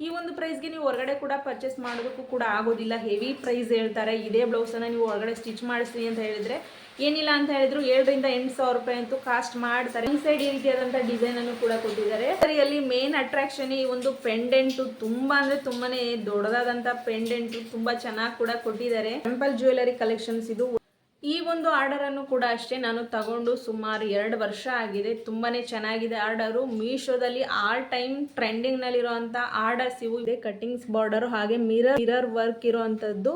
ಈ ಒಂದು ಪ್ರೈಸ್ಗೆ ನೀವು ಹೊರಗಡೆ ಕೂಡ ಪರ್ಚೇಸ್ ಮಾಡೋದಕ್ಕೂ ಕೂಡ ಆಗೋದಿಲ್ಲ. ಹೆವಿ ಪ್ರೈಸ್ ಹೇಳ್ತಾರೆ. ಇದೇ ಬ್ಲೌಸನ್ನು ನೀವು ಹೊರಗಡೆ ಸ್ಟಿಚ್ ಮಾಡಿಸ್ತೀನಿ ಅಂತ ಹೇಳಿದರೆ ಏನಿಲ್ಲ ಅಂತ ಹೇಳಿದ್ರು 7,000 ರಿಂದ 8,000 ರೂಪಾಯಿ ಅಂತೂ ಕಾಸ್ಟ್ ಮಾಡ್ತಾರೆ. ಈ ಸೈಡ್ ಈ ರೀತಿಯಾದಂಥ ಡಿಸೈನನ್ನು ಕೂಡ ಕೊಟ್ಟಿದ್ದಾರೆ. ಅಲ್ಲಿ ಮೇನ್ ಅಟ್ರಾಕ್ಷನ್ ಈ ಒಂದು ಪೆಂಡೆಂಟು, ತುಂಬಾ ಅಂದರೆ ತುಂಬಾನೇ ದೊಡ್ಡದಾದಂಥ ಪೆಂಡೆಂಟು, ತುಂಬ ಚೆನ್ನಾಗಿ ಕೂಡ ಕೊಟ್ಟಿದ್ದಾರೆ. ಟೆಂಪಲ್ ಜ್ಯುವೆಲರಿ ಕಲೆಕ್ಷನ್ಸ್ ಇದು. ಈ ಒಂದು ಆರ್ಡರನ್ನು ಕೂಡ ಅಷ್ಟೇ ನಾನು ತಗೊಂಡು ಸುಮಾರು 2 ವರ್ಷ ಆಗಿದೆ. ತುಂಬಾ ಚೆನ್ನಾಗಿದೆ ಆರ್ಡರು. ಮೀಶೋದಲ್ಲಿ ಆಲ್ ಟೈಮ್ ಟ್ರೆಂಡಿಂಗ್ನಲ್ಲಿರುವಂಥ ಆರ್ಡರ್ಸ್ ಇವು. ಇದೆ ಕಟ್ಟಿಂಗ್ಸ್ ಬಾರ್ಡರು ಹಾಗೆ ಮಿರರ್ ವರ್ಕ್ ಇರೋವಂಥದ್ದು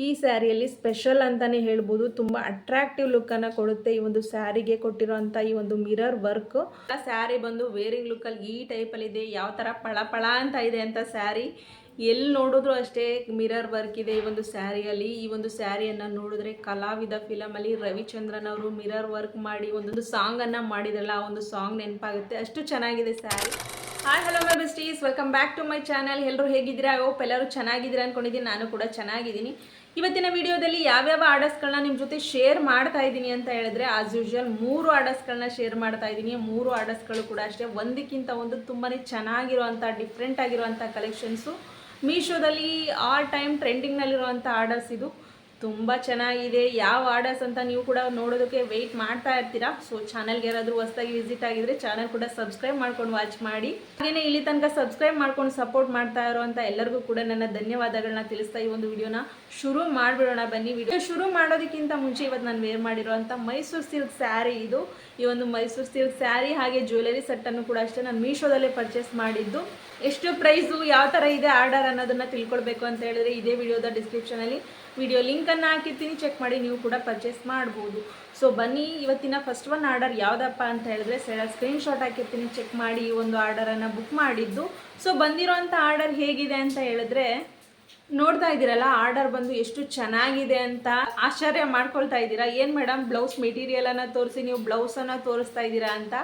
ಈ ಸ್ಯಾರಿಯಲ್ಲಿ ಸ್ಪೆಷಲ್ ಅಂತಲೇ ಹೇಳ್ಬೋದು. ತುಂಬ ಅಟ್ರಾಕ್ಟಿವ್ ಲುಕ್ಕನ್ನು ಕೊಡುತ್ತೆ ಈ ಒಂದು ಸ್ಯಾರಿಗೆ ಕೊಟ್ಟಿರೋಂಥ ಈ ಒಂದು ಮಿರರ್ ವರ್ಕ್. ಸ್ಯಾರಿ ಬಂದು ವೇರಿಂಗ್ ಲುಕ್ಕಲ್ಲಿ ಈ ಟೈಪಲ್ಲಿದೆ. ಯಾವ ಥರ ಪಳ ಅಂತ ಇದೆ ಅಂತ ಸ್ಯಾರಿ. ಎಲ್ಲಿ ನೋಡಿದ್ರು ಅಷ್ಟೇ ಮಿರರ್ ವರ್ಕ್ ಇದೆ ಈ ಒಂದು ಸ್ಯಾರಿಯಲ್ಲಿ. ಈ ಒಂದು ಸ್ಯಾರಿಯನ್ನು ನೋಡಿದ್ರೆ ಕಲಾವಿದ ಫಿಲಮಲ್ಲಿ ರವಿಚಂದ್ರನ್ ಅವರು ಮಿರರ್ ವರ್ಕ್ ಮಾಡಿ ಒಂದೊಂದು ಸಾಂಗನ್ನು ಮಾಡಿದ್ರಲ್ಲ, ಆ ಒಂದು ಸಾಂಗ್ ನೆನಪಾಗುತ್ತೆ. ಅಷ್ಟು ಚೆನ್ನಾಗಿದೆ sari. Hi hello my besties, welcome back to my channel. ಎಲ್ಲರೂ ಹೇಗಿದ್ದೀರಾ? ಹೋಪ್ ಎಲ್ಲರೂ ಚೆನ್ನಾಗಿದ್ದೀರಾ ಅಂದ್ಕೊಂಡಿದ್ದೀನಿ. ನಾನು ಕೂಡ ಚೆನ್ನಾಗಿದ್ದೀನಿ. ಇವತ್ತಿನ ವಿಡಿಯೋದಲ್ಲಿ ಯಾವ್ಯಾವ ಆರ್ಡರ್ಸ್ಗಳನ್ನ ನಿಮ್ಮ ಜೊತೆ ಶೇರ್ ಮಾಡ್ತಾ ಇದ್ದೀನಿ ಅಂತ ಹೇಳಿದ್ರೆ, ಆಸ್ ಯೂಶುವಲ್ 3 ಆರ್ಡರ್ಸ್ಗಳನ್ನ ಶೇರ್ ಮಾಡ್ತಾ ಇದ್ದೀನಿ. 3 ಆರ್ಡರ್ಸ್ಗಳು ಕೂಡ ಅಷ್ಟೇ ಒಂದಕ್ಕಿಂತ ಒಂದು ತುಂಬಾ ಚೆನ್ನಾಗಿರುವಂಥ ಡಿಫ್ರೆಂಟ್ ಆಗಿರುವಂಥ ಕಲೆಕ್ಷನ್ಸು. ಮೀಶೋದಲ್ಲಿ ಆಲ್ ಟೈಮ್ ಟ್ರೆಂಡಿಂಗ್ನಲ್ಲಿರುವಂಥ ಆರ್ಡರ್ಸ್ ಇದು. ತುಂಬ ಚೆನ್ನಾಗಿದೆ. ಯಾವ ಆರ್ಡರ್ಸ್ ಅಂತ ನೀವು ಕೂಡ ನೋಡೋದಕ್ಕೆ ವೆಯ್ಟ್ ಮಾಡ್ತಾ ಇರ್ತೀರಾ. ಸೊ ಚಾನಲ್ಗೆ ಯಾರಾದರೂ ಹೊಸದಾಗಿ ವಿಸಿಟ್ ಆಗಿದ್ರೆ ಚಾನಲ್ ಕೂಡ ಸಬ್ಸ್ಕ್ರೈಬ್ ಮಾಡ್ಕೊಂಡು ವಾಚ್ ಮಾಡಿ. ಹಾಗೆಯೇ ಇಲ್ಲಿ ತನಕ ಸಬ್ಸ್ಕ್ರೈಬ್ ಮಾಡ್ಕೊಂಡು ಸಪೋರ್ಟ್ ಮಾಡ್ತಾ ಇರೋವಂಥ ಎಲ್ಲರಿಗೂ ಕೂಡ ನನ್ನ ಧನ್ಯವಾದಗಳನ್ನ ತಿಳಿಸ್ತಾ ಈ ಒಂದು ವಿಡಿಯೋನ ಶುರು ಮಾಡಿಬಿಡೋಣ ಬನ್ನಿ. ವಿಡಿಯೋ ಶುರು ಮಾಡೋದಕ್ಕಿಂತ ಮುಂಚೆ ಇವತ್ತು ನಾನು ವೇರ್ ಮಾಡಿರೋವಂಥ ಮೈಸೂರು ಸಿಲ್ಕ್ ಸ್ಯಾರಿ ಇದು. ಈ ಒಂದು ಮೈಸೂರು ಸಿಲ್ಕ್ ಸ್ಯಾರಿ ಹಾಗೆ ಜ್ಯುವೆಲರಿ ಸೆಟ್ಟನ್ನು ಕೂಡ ಅಷ್ಟೇ ನಾನು ಮೀಶೋದಲ್ಲೇ ಪರ್ಚೇಸ್ ಮಾಡಿದ್ದು. ಎಷ್ಟು ಪ್ರೈಸು, ಯಾವ ಥರ ಇದೆ ಆರ್ಡರ್ ಅನ್ನೋದನ್ನು ತಿಳ್ಕೊಳ್ಬೇಕು ಅಂತ ಹೇಳಿದ್ರೆ ಇದೇ ವಿಡಿಯೋದ ಡಿಸ್ಕ್ರಿಪ್ಷನಲ್ಲಿ ವಿಡಿಯೋ ಲಿಂಕನ್ನು ಹಾಕಿರ್ತೀನಿ, ಚೆಕ್ ಮಾಡಿ ನೀವು ಕೂಡ ಪರ್ಚೇಸ್ ಮಾಡ್ಬೋದು. ಸೊ ಬನ್ನಿ, ಇವತ್ತಿನ ಫಸ್ಟ್ ಒನ್ ಆರ್ಡರ್ ಯಾವುದಪ್ಪ ಅಂತ ಹೇಳಿದ್ರೆ ಸ್ಕ್ರೀನ್ಶಾಟ್ ಹಾಕಿರ್ತೀನಿ, ಚೆಕ್ ಮಾಡಿ ಈ ಒಂದು ಆರ್ಡರನ್ನು ಬುಕ್ ಮಾಡಿದ್ದು. ಸೊ ಬಂದಿರೋಂಥ ಆರ್ಡರ್ ಹೇಗಿದೆ ಅಂತ ಹೇಳಿದ್ರೆ ನೋಡ್ತಾ ಇದ್ದೀರಲ್ಲ, ಆರ್ಡರ್ ಬಂದು ಎಷ್ಟು ಚೆನ್ನಾಗಿದೆ ಅಂತ ಆಶ್ಚರ್ಯ ಮಾಡ್ಕೊಳ್ತಾ ಇದ್ದೀರಾ. ಏನು ಮೇಡಮ್ ಬ್ಲೌಸ್ ಮೆಟೀರಿಯಲನ್ನು ತೋರಿಸಿ ನೀವು ಬ್ಲೌಸನ್ನು ತೋರಿಸ್ತಾ ಇದ್ದೀರಾ ಅಂತ.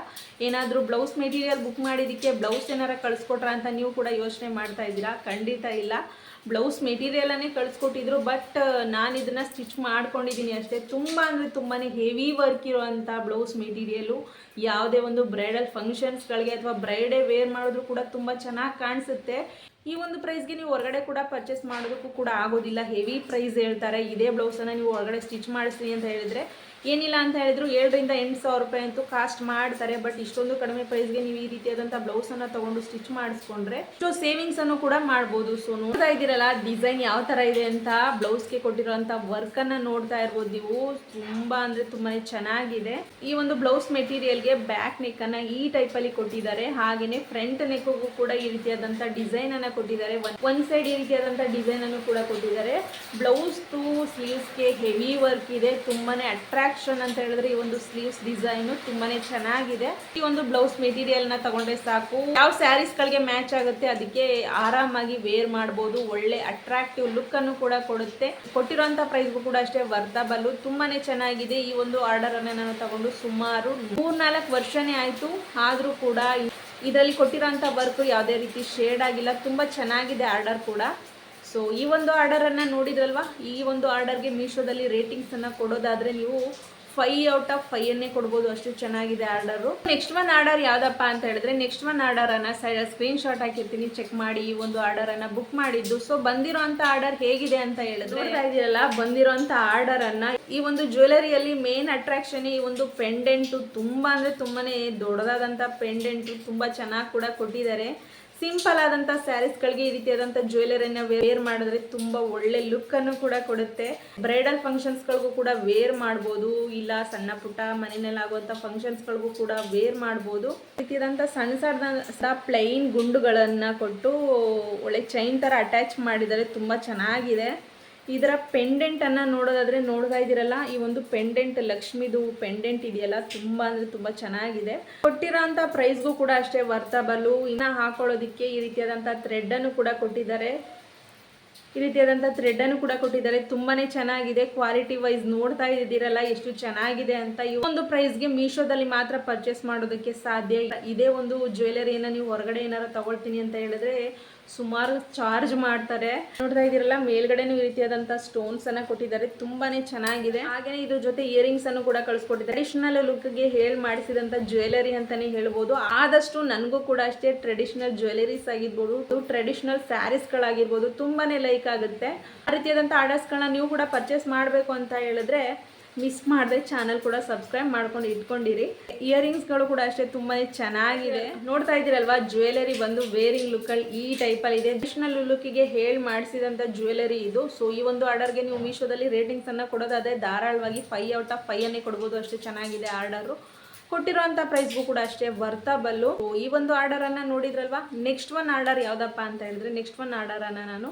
ಏನಾದರೂ ಬ್ಲೌಸ್ ಮೆಟೀರಿಯಲ್ ಬುಕ್ ಮಾಡಿದ್ದಕ್ಕೆ ಬ್ಲೌಸ್ ಏನಾರ ಕಳಿಸ್ಕೊಟ್ರ ಅಂತ ನೀವು ಕೂಡ ಯೋಚನೆ ಮಾಡ್ತಾ ಇದ್ದೀರಾ. ಖಂಡಿತ ಇಲ್ಲ, ಬ್ಲೌಸ್ ಮೆಟೀರಿಯಲನ್ನೇ ಕಳಿಸ್ಕೊಟ್ಟಿದ್ರು. ಬಟ್ ನಾನು ಇದನ್ನು ಸ್ಟಿಚ್ ಮಾಡ್ಕೊಂಡಿದ್ದೀನಿ ಅಷ್ಟೇ. ತುಂಬ ಅಂದರೆ ತುಂಬಾ ಹೆವಿ ವರ್ಕ್ ಇರೋವಂಥ ಬ್ಲೌಸ್ ಮೆಟೀರಿಯಲು. ಯಾವುದೇ ಒಂದು ಬ್ರೈಡಲ್ ಫಂಕ್ಷನ್ಸ್ಗಳಿಗೆ ಅಥವಾ ಬ್ರೈಡೇ ವೇರ್ ಮಾಡಿದ್ರು ಕೂಡ ತುಂಬ ಚೆನ್ನಾಗಿ ಕಾಣಿಸುತ್ತೆ. ಈ ಒಂದು ಪ್ರೈಸ್ಗೆ ನೀವು ಹೊರಗಡೆ ಕೂಡ ಪರ್ಚೇಸ್ ಮಾಡೋದಕ್ಕೂ ಕೂಡ ಆಗೋದಿಲ್ಲ. ಹೆವಿ ಪ್ರೈಸ್ ಹೇಳ್ತಾರೆ. ಇದೇ ಬ್ಲೌಸನ್ನು ನೀವು ಹೊರಗಡೆ ಸ್ಟಿಚ್ ಮಾಡಿಸ್ತೀನಿ ಅಂತ ಹೇಳಿದರೆ ಏನಿಲ್ಲ ಅಂತ ಹೇಳಿದ್ರು 7,000 ರಿಂದ 8,000 ರೂಪಾಯಿ ಅಂತೂ ಕಾಸ್ಟ್ ಮಾಡ್ತಾರೆ. ಬಟ್ ಇಷ್ಟೊಂದು ಕಡಿಮೆ ಪ್ರೈಸ್ಗೆ ನೀವು ಈ ರೀತಿಯಾದಂಥ ಬ್ಲೌಸನ್ನು ತೊಗೊಂಡು ಸ್ಟಿಚ್ ಮಾಡಿಸ್ಕೊಂಡ್ರೆ ಇಷ್ಟು ಸೇವಿಂಗ್ಸನ್ನು ಕೂಡ ಮಾಡ್ಬೋದು. ಸೊ ನೋಡ್ತಾ ಇದ್ದೀರಲ್ಲ ಡಿಸೈನ್ ಯಾವ ಥರ ಇದೆ ಅಂತ. ಬ್ಲೌಸ್ಗೆ ಕೊಟ್ಟಿರೋಂಥ ವರ್ಕನ್ನು ನೋಡ್ತಾ ಇರ್ಬೋದು ನೀವು. ತುಂಬ ಅಂದರೆ ತುಂಬಾ ಚೆನ್ನಾಗಿದೆ. ಈ ಒಂದು ಬ್ಲೌಸ್ ಮೆಟೀರಿಯಲ್ಗೆ ಬ್ಯಾಕ್ ನೆಕ್ಕನ್ನು ಈ ಟೈಪಲ್ಲಿ ಕೊಟ್ಟಿದ್ದಾರೆ. ಹಾಗೆಯೇ ಫ್ರಂಟ್ ನೆಕ್ಗೂ ಕೂಡ ಈ ರೀತಿಯಾದಂಥ ಡಿಸೈನನ್ನು ಕೊಟ್ಟಿದ್ದಾರೆ. ಒಂದು ಸೈಡ್ ಈ ರೀತಿಯಾದಂಥ ಡಿಸೈನನ್ನು ಕೂಡ ಕೊಟ್ಟಿದ್ದಾರೆ. ಬ್ಲೌಸ್ ಟು ಸ್ಲೀವ್ಸ್ಗೆ ಹೆವಿ ವರ್ಕ್ ಇದೆ. ತುಂಬಾ ಅಟ್ರಾಕ್ಟ್ ಅಂತ ಹೇಳಿದ್ರೆ ಈ ಒಂದು ಸ್ಲೀವ್ಸ್ ಡಿಸೈನ್ ತುಂಬಾನೇ ಚೆನ್ನಾಗಿದೆ. ಈ ಒಂದು ಬ್ಲೌಸ್ ಮೆಟೀರಿಯಲ್ ನ ತಗೊಂಡ್ರೆ ಸಾಕು, ಯಾವ ಸ್ಯಾರೀಸ್ ಗಳಿಗೆ ಮ್ಯಾಚ್ ಆಗುತ್ತೆ ಅದಕ್ಕೆ ಆರಾಮಾಗಿ ವೇರ್ ಮಾಡಬಹುದು. ಒಳ್ಳೆ ಅಟ್ರಾಕ್ಟಿವ್ ಲುಕ್ ಅನ್ನು ಕೂಡ ಕೊಡುತ್ತೆ. ಕೊಟ್ಟಿರುವಂತ ಪ್ರೈಸ್ಗೂ ಕೂಡ ಅಷ್ಟೇ ವರ್ತಬಲ್. ತುಂಬಾನೇ ಚೆನ್ನಾಗಿದೆ. ಈ ಒಂದು ಆರ್ಡರ್ ಅನ್ನ ನಾನು ತಗೊಂಡು ಸುಮಾರು 3-4 ವರ್ಷನೇ ಆಯ್ತು. ಆದ್ರೂ ಕೂಡ ಇದರಲ್ಲಿ ಕೊಟ್ಟಿರೋಂಥ ವರ್ಕ್ ಯಾವುದೇ ರೀತಿ ಶೇಡ್ ಆಗಿಲ್ಲ. ತುಂಬಾ ಚೆನ್ನಾಗಿದೆ ಆರ್ಡರ್ ಕೂಡ. ಸೊ ಈ ಒಂದು ಆರ್ಡರನ್ನು ನೋಡಿದ್ರಲ್ವಾ, ಈ ಒಂದು ಆರ್ಡರ್ಗೆ ಮೀಶೋದಲ್ಲಿ ರೇಟಿಂಗ್ಸನ್ನು ಕೊಡೋದಾದರೆ ನೀವು 5 ಔಟ್ ಆಫ್ 5 ಕೊಡ್ಬೋದು. ಅಷ್ಟು ಚೆನ್ನಾಗಿದೆ ಆರ್ಡರು. ನೆಕ್ಸ್ಟ್ ಒನ್ ಆರ್ಡರ್ ಯಾವುದಪ್ಪ ಅಂತ ಹೇಳಿದ್ರೆ ನೆಕ್ಸ್ಟ್ ಒನ್ ಆರ್ಡರನ್ನು ಸ್ಕ್ರೀನ್ಶಾಟ್ ಹಾಕಿರ್ತೀನಿ, ಚೆಕ್ ಮಾಡಿ ಈ ಒಂದು ಆರ್ಡರನ್ನು ಬುಕ್ ಮಾಡಿದ್ದು. ಸೊ ಬಂದಿರೋಂಥ ಆರ್ಡರ್ ಹೇಗಿದೆ ಅಂತ ಹೇಳಿದ್ರೆ ನೋಡ್ತಾ ಇದೆಯಲ್ಲ, ಬಂದಿರೋಂಥ ಆರ್ಡರನ್ನು ಈ ಒಂದು ಜ್ಯುವೆಲರಿಯಲ್ಲಿ ಮೇನ್ ಅಟ್ರಾಕ್ಷನ್ ಈ ಒಂದು ಪೆಂಡೆಂಟು. ತುಂಬ ಅಂದರೆ ತುಂಬಾ ದೊಡ್ಡದಾದಂಥ ಪೆಂಡೆಂಟು, ತುಂಬ ಚೆನ್ನಾಗಿ ಕೂಡ ಕೊಟ್ಟಿದ್ದಾರೆ. ಸಿಂಪಲ್ ಆದಂಥ ಸ್ಯಾರೀಸ್ಗಳಿಗೆ ಈ ರೀತಿಯಾದಂಥ ಜ್ಯುವೆಲರಿನ ವೇರ್ ಮಾಡಿದ್ರೆ ತುಂಬ ಒಳ್ಳೆ ಲುಕ್ಕನ್ನು ಕೂಡ ಕೊಡುತ್ತೆ. ಬ್ರೈಡಲ್ ಫಂಕ್ಷನ್ಸ್ಗಳಿಗೂ ಕೂಡ ವೇರ್ ಮಾಡ್ಬೋದು, ಇಲ್ಲ ಸಣ್ಣ ಪುಟ್ಟ ಮನೆಯಲ್ಲಿ ಆಗುವಂಥ ಫಂಕ್ಷನ್ಸ್ಗಳಿಗೂ ಕೂಡ ವೇರ್ ಮಾಡ್ಬೋದು. ಈ ರೀತಿಯಾದಂಥ ಸಣ್ಣ ಸಣ್ಣ ಪ್ಲೈನ್ ಗುಂಡುಗಳನ್ನು ಕೊಟ್ಟು ಒಳ್ಳೆ ಚೈನ್ ಥರ ಅಟ್ಯಾಚ್ ಮಾಡಿದ್ದಾರೆ. ತುಂಬ ಚೆನ್ನಾಗಿದೆ. ಇದರ ಪೆಂಡೆಂಟನ್ನು ನೋಡೋದಾದರೆ ನೋಡ್ತಾ ಇದ್ದೀರಲ್ಲ, ಈ ಒಂದು ಪೆಂಡೆಂಟ್ ಲಕ್ಷ್ಮಿದು ಪೆಂಡೆಂಟ್ ಇದೆಯಲ್ಲ, ತುಂಬ ಅಂದರೆ ತುಂಬ ಚೆನ್ನಾಗಿದೆ. ಕೊಟ್ಟಿರೋಂಥ ಪ್ರೈಸ್ಗೂ ಕೂಡ ಅಷ್ಟೇ ವರ್ತಬಲ್ಲು. ಇನ್ನು ಹಾಕೊಳ್ಳೋದಕ್ಕೆ ಈ ರೀತಿಯಾದಂಥ ಥ್ರೆಡ್ಡನ್ನು ಕೂಡ ಕೊಟ್ಟಿದ್ದಾರೆ. ತುಂಬಾ ಚೆನ್ನಾಗಿದೆ. ಕ್ವಾಲಿಟಿ ವೈಸ್ ನೋಡ್ತಾ ಇದ್ದೀರಲ್ಲ ಎಷ್ಟು ಚೆನ್ನಾಗಿದೆ ಅಂತ. ಈ ಒಂದು ಪ್ರೈಸ್ಗೆ ಮೀಶೋದಲ್ಲಿ ಮಾತ್ರ ಪರ್ಚೇಸ್ ಮಾಡೋದಕ್ಕೆ ಸಾಧ್ಯ. ಇದೇ ಒಂದು ಜ್ಯುವೆಲರಿಯನ್ನು ನೀವು ಹೊರಗಡೆ ಏನಾರು ತಗೊಳ್ತೀನಿ ಅಂತ ಹೇಳಿದ್ರೆ ಸುಮಾರು ಚಾರ್ಜ್ ಮಾಡ್ತಾರೆ. ನೋಡ್ತಾ ಇದ್ದೀರಲ್ಲ, ಮೇಲ್ಗಡೆನೂ ಈ ರೀತಿಯಾದಂಥ ಸ್ಟೋನ್ಸ್ ಅನ್ನ ಕೊಟ್ಟಿದ್ದಾರೆ, ತುಂಬಾನೇ ಚೆನ್ನಾಗಿದೆ. ಹಾಗೆ ಇದ್ರ ಜೊತೆ ಇಯರಿಂಗ್ಸ್ ಅನ್ನು ಕೂಡ ಕಳಿಸ್ಕೊಟ್ಟಿದ್ದಾರೆ. ಟ್ರೆಡಿಷನಲ್ ಲುಕ್ಗೆ ಹೇಳಿ ಮಾಡಿಸಿದಂಥ ಜ್ಯುವೆಲರಿ ಅಂತಾನೆ ಹೇಳ್ಬೋದು. ಆದಷ್ಟು ನನಗೂ ಕೂಡ ಅಷ್ಟೇ ಟ್ರೆಡಿಷನಲ್ ಜ್ಯುವೆಲರೀಸ್ ಆಗಿರ್ಬೋದು, ಟ್ರೆಡಿಷನಲ್ ಸ್ಯಾರೀಸ್ಗಳಾಗಿರ್ಬೋದು ತುಂಬಾನೇ ಲೈಕ್ ಆಗುತ್ತೆ. ಆ ರೀತಿಯಾದಂಥ ಆರ್ಡರ್ಸ್ಗಳನ್ನ ನೀವು ಕೂಡ ಪರ್ಚೇಸ್ ಮಾಡಬೇಕು ಅಂತ ಹೇಳಿದ್ರೆ ಮಿಸ್ ಮಾಡದೆ ಚಾನಲ್ ಕೂಡ ಸಬ್ಸ್ಕ್ರೈಬ್ ಮಾಡ್ಕೊಂಡು ಇಟ್ಕೊಂಡಿರಿ. ಇಯರಿಂಗ್ಸ್ಗಳು ಕೂಡ ಅಷ್ಟೇ ತುಂಬಾ ಚೆನ್ನಾಗಿದೆ. ನೋಡ್ತಾ ಇದ್ದೀರಲ್ವಾ, ಜ್ಯುವೆಲರಿ ಬಂದು ವೇರಿಂಗ್ ಲುಕ್ಕಲ್ಲಿ ಈ ಟೈಪಲ್ಲಿ ಇದೆ. ಟ್ರೆಡಿಷನಲ್ ಲುಕ್ಕಿಗೆ ಹೇಳಿ ಮಾಡಿಸಿದಂಥ ಜ್ಯುವೆಲರಿ ಇದು. ಸೊ ಈ ಒಂದು ಆರ್ಡರ್ಗೆ ನೀವು ಮೀಶೋದಲ್ಲಿ ರೇಟಿಂಗ್ಸ್ ಅನ್ನ ಕೊಡೋದಾದ್ರೆ ಧಾರಾಳವಾಗಿ 5/5 ಅನ್ನೇ ಕೊಡ್ಬೋದು, ಅಷ್ಟೇ ಚೆನ್ನಾಗಿದೆ ಆರ್ಡರು. ಕೊಟ್ಟಿರೋಂಥ ಪ್ರೈಸ್ಗೂ ಕೂಡ ಅಷ್ಟೇ ವರ್ತಬಲ್ಲು. ಈ ಒಂದು ಆರ್ಡರನ್ನು ನೋಡಿದ್ರಲ್ವಾ. ನೆಕ್ಸ್ಟ್ ಒನ್ ಆರ್ಡರ್ ಯಾವುದಪ್ಪ ಅಂತ ಹೇಳಿದ್ರೆ, ನೆಕ್ಸ್ಟ್ ಒನ್ ಆರ್ಡರನ್ನು ನಾನು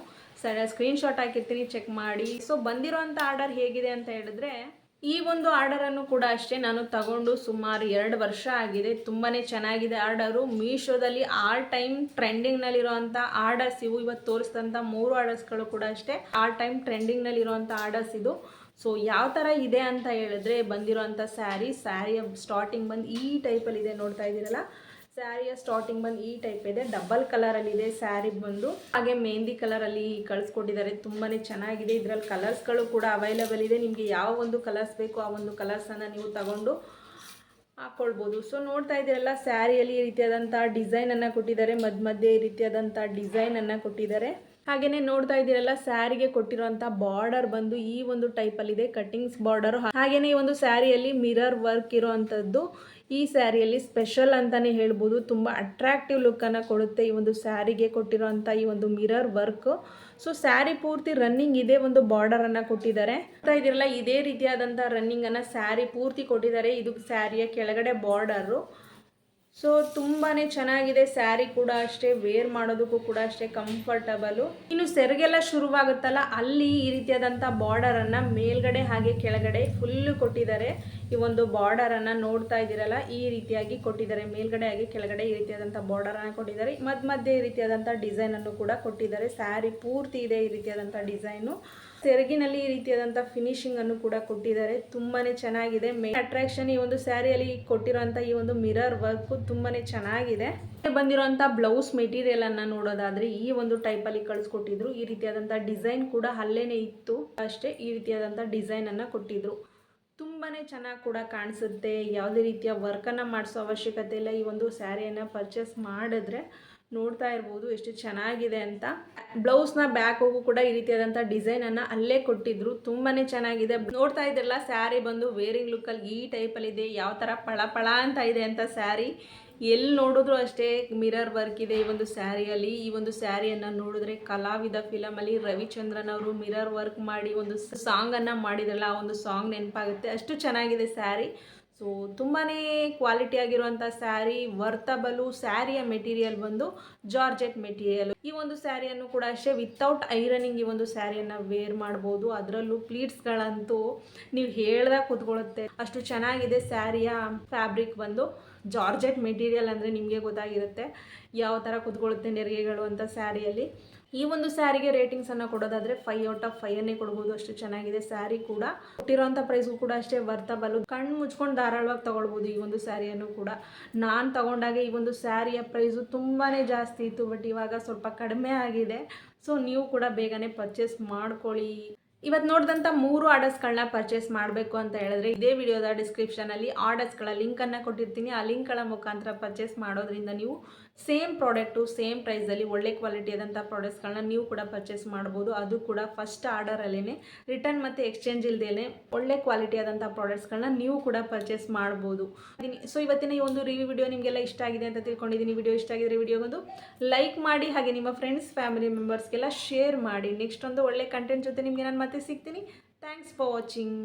ಸ್ಕ್ರೀನ್ ಶಾಟ್ ಹಾಕಿರ್ತೀನಿ, ಚೆಕ್ ಮಾಡಿ. ಸೊ ಬಂದಿರೋಂಥ ಆರ್ಡರ್ ಹೇಗಿದೆ ಅಂತ ಹೇಳಿದ್ರೆ, ಈ ಒಂದು ಆರ್ಡರನ್ನು ಕೂಡ ಅಷ್ಟೇ ನಾನು ತಗೊಂಡು ಸುಮಾರು 2 ವರ್ಷ ಆಗಿದೆ. ತುಂಬಾ ಚೆನ್ನಾಗಿದೆ ಆರ್ಡರು. ಮೀಶೋದಲ್ಲಿ ಆಲ್ ಟೈಮ್ ಟ್ರೆಂಡಿಂಗ್ನಲ್ಲಿರೋಂಥ ಆರ್ಡರ್ಸ್ ಇವು. ಇವತ್ತು ತೋರಿಸಿದಂಥ 3 ಆರ್ಡರ್ಸ್ಗಳು ಕೂಡ ಅಷ್ಟೇ ಆಲ್ ಟೈಮ್ ಟ್ರೆಂಡಿಂಗ್ನಲ್ಲಿರೋಂಥ ಆರ್ಡರ್ಸ್ ಇದು. ಸೊ ಯಾವ ಥರ ಇದೆ ಅಂತ ಹೇಳಿದ್ರೆ, ಬಂದಿರೋಂಥ ಸ್ಯಾರಿಯ ಸ್ಟಾರ್ಟಿಂಗ್ ಬಂದು ಈ ಟೈಪಲ್ಲಿದೆ. ನೋಡ್ತಾ ಇದ್ದೀರಲ್ಲ, ಸ್ಯಾರಿಯ ಸ್ಟಾರ್ಟಿಂಗ್ ಬಂದು ಈ ಟೈಪ್ ಇದೆ. ಡಬಲ್ ಕಲರಲ್ಲಿ ಇದೆ ಸ್ಯಾರಿ ಬಂದು. ಹಾಗೆ ಮೆಹಂದಿ ಕಲರಲ್ಲಿ ಕಳಿಸ್ಕೊಟ್ಟಿದ್ದಾರೆ, ತುಂಬಾ ಚೆನ್ನಾಗಿದೆ. ಇದರಲ್ಲಿ ಕಲರ್ಸ್ಗಳು ಕೂಡ ಅವೈಲೇಬಲ್ ಇದೆ. ನಿಮಗೆ ಯಾವ ಒಂದು ಕಲರ್ಸ್ ಬೇಕು ಆ ಒಂದು ಕಲರ್ಸನ್ನು ನೀವು ತಗೊಂಡು ಹಾಕ್ಕೊಳ್ಬೋದು. ಸೊ ನೋಡ್ತಾ ಇದ್ದೀರಲ್ಲ, ಸ್ಯಾರಿಯಲ್ಲಿ ಈ ರೀತಿಯಾದಂಥ ಡಿಸೈನನ್ನು ಕೊಟ್ಟಿದ್ದಾರೆ, ಮಧ್ಯೆ ಈ ರೀತಿಯಾದಂಥ ಡಿಸೈನನ್ನು ಕೊಟ್ಟಿದ್ದಾರೆ. ಹಾಗೆಯೇ ನೋಡ್ತಾ ಇದ್ದೀರಲ್ಲ, ಸ್ಯಾರಿಗೆ ಕೊಟ್ಟಿರುವಂಥ ಬಾರ್ಡರ್ ಬಂದು ಈ ಒಂದು ಟೈಪಲ್ಲಿದೆ, ಕಟ್ಟಿಂಗ್ಸ್ ಬಾರ್ಡರ್. ಹಾಗೆಯೇ ಈ ಒಂದು ಸ್ಯಾರಿಯಲ್ಲಿ ಮಿರರ್ ವರ್ಕ್ ಇರೋವಂಥದ್ದು ಈ ಸ್ಯಾರಿಯಲ್ಲಿ ಸ್ಪೆಷಲ್ ಅಂತಲೇ ಹೇಳ್ಬೋದು. ತುಂಬ ಅಟ್ರಾಕ್ಟಿವ್ ಲುಕ್ಕನ್ನು ಕೊಡುತ್ತೆ ಈ ಒಂದು ಸ್ಯಾರಿಗೆ ಕೊಟ್ಟಿರೋಂಥ ಈ ಒಂದು ಮಿರರ್ ವರ್ಕ್. ಸೊ ಸ್ಯಾರಿ ಪೂರ್ತಿ ರನ್ನಿಂಗ್ ಇದೇ ಒಂದು ಬಾರ್ಡರನ್ನು ಕೊಟ್ಟಿದ್ದಾರೆ. ನೋಡ್ತಾ ಇದ್ದೀರಲ್ಲ, ಇದೇ ರೀತಿಯಾದಂಥ ರನ್ನಿಂಗನ್ನು ಸ್ಯಾರಿ ಪೂರ್ತಿ ಕೊಟ್ಟಿದ್ದಾರೆ. ಇದು ಸ್ಯಾರಿಯ ಕೆಳಗಡೆ ಬಾರ್ಡರು. ಸೊ ತುಂಬಾ ಚೆನ್ನಾಗಿದೆ. ಸ್ಯಾರಿ ಕೂಡ ಅಷ್ಟೇ ವೇರ್ ಮಾಡೋದಕ್ಕೂ ಕೂಡ ಅಷ್ಟೇ ಕಂಫರ್ಟಬಲು. ಇನ್ನು ಸೆರಗೆಲ್ಲ ಶುರುವಾಗುತ್ತಲ್ಲ, ಅಲ್ಲಿ ಈ ರೀತಿಯಾದಂಥ ಬಾರ್ಡರನ್ನು ಮೇಲ್ಗಡೆ ಹಾಗೆ ಕೆಳಗಡೆ ಫುಲ್ಲು ಕೊಟ್ಟಿದ್ದಾರೆ. ಈ ಒಂದು ಬಾರ್ಡರನ್ನು ನೋಡ್ತಾ ಇದ್ದೀರಲ್ಲ, ಈ ರೀತಿಯಾಗಿ ಕೊಟ್ಟಿದ್ದಾರೆ. ಮೇಲ್ಗಡೆ ಹಾಗೆ ಕೆಳಗಡೆ ಈ ರೀತಿಯಾದಂಥ ಬಾರ್ಡರನ್ನು ಕೊಟ್ಟಿದ್ದಾರೆ. ಮಧ್ಯೆ ಈ ರೀತಿಯಾದಂಥ ಡಿಸೈನನ್ನು ಕೂಡ ಕೊಟ್ಟಿದ್ದಾರೆ. ಸ್ಯಾರಿ ಪೂರ್ತಿ ಇದೆ ಈ ರೀತಿಯಾದಂಥ ಡಿಸೈನು. ಸೆರಗಿನಲ್ಲಿ ಈ ರೀತಿಯಾದಂಥ ಫಿನಿಶಿಂಗ್ ಅನ್ನು ಕೂಡ ಕೊಟ್ಟಿದ್ದಾರೆ. ತುಂಬಾ ಚೆನ್ನಾಗಿದೆ. ಮೇನ್ ಅಟ್ರಾಕ್ಷನ್ ಈ ಒಂದು ಸ್ಯಾರಿಯಲ್ಲಿ ಕೊಟ್ಟಿರೋಂಥ ಈ ಒಂದು ಮಿರರ್ ವರ್ಕ್ ತುಂಬಾ ಚೆನ್ನಾಗಿದೆ. ಬಂದಿರೋಂಥ ಬ್ಲೌಸ್ ಮೆಟೀರಿಯಲ್ ಅನ್ನು ನೋಡೋದಾದ್ರೆ ಈ ಒಂದು ಟೈಪಲ್ಲಿ ಕಳಿಸ್ಕೊಟ್ಟಿದ್ರು. ಈ ರೀತಿಯಾದಂಥ ಡಿಸೈನ್ ಕೂಡ ಅಲ್ಲೇನೆ ಇತ್ತು ಅಷ್ಟೇ. ಈ ರೀತಿಯಾದಂಥ ಡಿಸೈನ್ ಅನ್ನು ಕೊಟ್ಟಿದ್ರು. ತುಂಬಾ ಚೆನ್ನಾಗಿ ಕೂಡ ಕಾಣಿಸುತ್ತೆ. ಯಾವುದೇ ರೀತಿಯ ವರ್ಕನ್ನು ಮಾಡಿಸೋ ಅವಶ್ಯಕತೆ ಇಲ್ಲ. ಈ ಒಂದು ಸ್ಯಾರಿಯನ್ನು ಪರ್ಚೇಸ್ ಮಾಡಿದ್ರೆ ನೋಡ್ತಾ ಇರ್ಬೋದು ಎಷ್ಟು ಚೆನ್ನಾಗಿದೆ ಅಂತ. ಬ್ಲೌಸ್ನ ಬ್ಯಾಕ್ ಹೋಗು ಕೂಡ ಈ ರೀತಿಯಾದಂಥ ಡಿಸೈನನ್ನು ಅಲ್ಲೇ ಕೊಟ್ಟಿದ್ರು. ತುಂಬಾ ಚೆನ್ನಾಗಿದೆ. ನೋಡ್ತಾ ಇದ್ರಲ್ಲ, ಸ್ಯಾರಿ ಬಂದು ವೇರಿಂಗ್ ಲುಕ್ಕಲ್ಲಿ ಈ ಟೈಪಲ್ಲಿದೆ. ಯಾವ ಥರ ಪಳ ಅಂತ ಇದೆ ಅಂತ ಸ್ಯಾರಿ. ಎಲ್ಲಿ ನೋಡಿದ್ರು ಅಷ್ಟೇ ಮಿರರ್ ವರ್ಕ್ ಇದೆ ಈ ಒಂದು ಸ್ಯಾರಿಯಲ್ಲಿ. ಈ ಒಂದು ಸ್ಯಾರಿಯನ್ನು ನೋಡಿದ್ರೆ ಕಲಾವಿದ ಫಿಲಮಲ್ಲಿ ರವಿಚಂದ್ರನ್ ಅವರು ಮಿರರ್ ವರ್ಕ್ ಮಾಡಿ ಒಂದು ಸಾಂಗನ್ನು ಮಾಡಿದ್ರಲ್ಲ, ಆ ಒಂದು ಸಾಂಗ್ ನೆನಪಾಗುತ್ತೆ. ಅಷ್ಟು ಚೆನ್ನಾಗಿದೆ ಸ್ಯಾರಿ. ಸೊ ತುಂಬಾ ಕ್ವಾಲಿಟಿ ಆಗಿರುವಂಥ ಸ್ಯಾರಿ, ವರ್ತಬಲು. ಸ್ಯಾರಿಯ ಮೆಟೀರಿಯಲ್ ಬಂದು ಜಾರ್ಜೆಟ್ ಮೆಟೀರಿಯಲ್. ಈ ಒಂದು ಸ್ಯಾರಿಯನ್ನು ಕೂಡ ಅಷ್ಟೇ ವಿತೌಟ್ ಐರನಿಂಗ್ ಈ ಒಂದು ಸ್ಯಾರಿಯನ್ನು ವೇರ್ ಮಾಡ್ಬೋದು. ಅದರಲ್ಲೂ ಪ್ಲೀಟ್ಸ್ಗಳಂತೂ ನೀವು ಹೇಳ್ದಾಗ ಕೂತ್ಕೊಳ್ಳುತ್ತೆ, ಅಷ್ಟು ಚೆನ್ನಾಗಿದೆ. ಸ್ಯಾರಿಯ ಫ್ಯಾಬ್ರಿಕ್ ಬಂದು ಜಾರ್ಜೆಟ್ ಮೆಟೀರಿಯಲ್ ಅಂದರೆ ನಿಮಗೆ ಗೊತ್ತಾಗಿರುತ್ತೆ ಯಾವ ಥರ ಕೂತ್ಕೊಳ್ಳುತ್ತೆ ನೆರಿಗೆಗಳು ಅಂತ ಸ್ಯಾರಿಯಲ್ಲಿ. ಈ ಒಂದು ಸ್ಯಾರಿಗೆ ರೇಟಿಂಗ್ಸನ್ನು ಕೊಡೋದಾದರೆ 5/5 ಅನ್ನೇ ಕೊಡ್ಬೋದು, ಅಷ್ಟು ಚೆನ್ನಾಗಿದೆ ಸ್ಯಾರಿ ಕೂಡ. ಕೊಟ್ಟಿರೋಂಥ ಪ್ರೈಸ್ಗೂ ಕೂಡ ಅಷ್ಟೇ ವರ್ತಬಲು. ಕಣ್ಣು ಮುಚ್ಕೊಂಡು ಧಾರಾಳವಾಗಿ ತೊಗೊಳ್ಬೋದು ಈ ಒಂದು ಸ್ಯಾರಿಯನ್ನು ಕೂಡ. ನಾನು ತಗೊಂಡಾಗ ಈ ಒಂದು ಸ್ಯಾರಿಯ ಪ್ರೈಸು ತುಂಬಾ ಜಾಸ್ತಿ ಇತ್ತು, ಬಟ್ ಇವಾಗ ಸ್ವಲ್ಪ ಕಡಿಮೆ ಆಗಿದೆ. ಸೊ ನೀವು ಕೂಡ ಬೇಗನೆ ಪರ್ಚೇಸ್ ಮಾಡ್ಕೊಳ್ಳಿ. ಇವತ್ತು ನೋಡಿದಂಥ 3 ಆರ್ಡರ್ಸ್ಗಳನ್ನ ಪರ್ಚೇಸ್ ಮಾಡಬೇಕು ಅಂತ ಹೇಳಿದ್ರೆ ಇದೇ ವಿಡಿಯೋದ ಡಿಸ್ಕ್ರಿಪ್ಷನಲ್ಲಿ ಆರ್ಡರ್ಸ್ಗಳ ಲಿಂಕನ್ನು ಕೊಟ್ಟಿರ್ತೀನಿ. ಆ ಲಿಂಕ್ಗಳ ಮುಖಾಂತರ ಪರ್ಚೇಸ್ ಮಾಡೋದ್ರಿಂದ ನೀವು ಸೇಮ್ ಪ್ರಾಡಕ್ಟು ಸೇಮ್ ಪ್ರೈಸಲ್ಲಿ ಒಳ್ಳೆ ಕ್ವಾಲಿಟಿಯಾದಂಥ ಪ್ರಾಡಕ್ಟ್ಸ್ಗಳನ್ನ ನೀವು ಕೂಡ ಪರ್ಚೇಸ್ ಮಾಡ್ಬೋದು. ಅದು ಕೂಡ ಫಸ್ಟ್ ಆರ್ಡರಲ್ಲೇ ರಿಟರ್ನ್ ಮತ್ತು ಎಕ್ಸ್ಚೇಂಜ್ ಇಲ್ಲದೇ ಒಳ್ಳೆ ಕ್ವಾಲಿಟಿಯಾದಂಥ ಪ್ರಾಡಕ್ಟ್ಸ್ಗಳನ್ನ ನೀವು ಕೂಡ ಪರ್ಚೇಸ್ ಮಾಡ್ಬೋದು. ಸೊ ಇವತ್ತಿನ ಈ ಒಂದು ರಿವ್ಯೂ ವಿಡಿಯೋ ನಿಮಗೆಲ್ಲ ಇಷ್ಟ ಆಗಿದೆ ಅಂತ ತಿಳ್ಕೊಂಡಿದ್ದೀನಿ. ವಿಡಿಯೋ ಇಷ್ಟ ಆಗಿದ್ರೆ ವಿಡಿಯೋಗೊಂದು ಲೈಕ್ ಮಾಡಿ, ಹಾಗೆ ನಿಮ್ಮ ಫ್ರೆಂಡ್ಸ್ ಫ್ಯಾಮಿಲಿ ಮೆಂಬರ್ಸ್ಗೆಲ್ಲ ಶೇರ್ ಮಾಡಿ. ನೆಕ್ಸ್ಟ್ ಒಂದು ಒಳ್ಳೆ ಕಂಟೆಂಟ್ ಜೊತೆ ನಿಮಗೆ ನಾನು ಮತ್ತೆ ಸಿಗ್ತೀನಿ. Thanks for watching.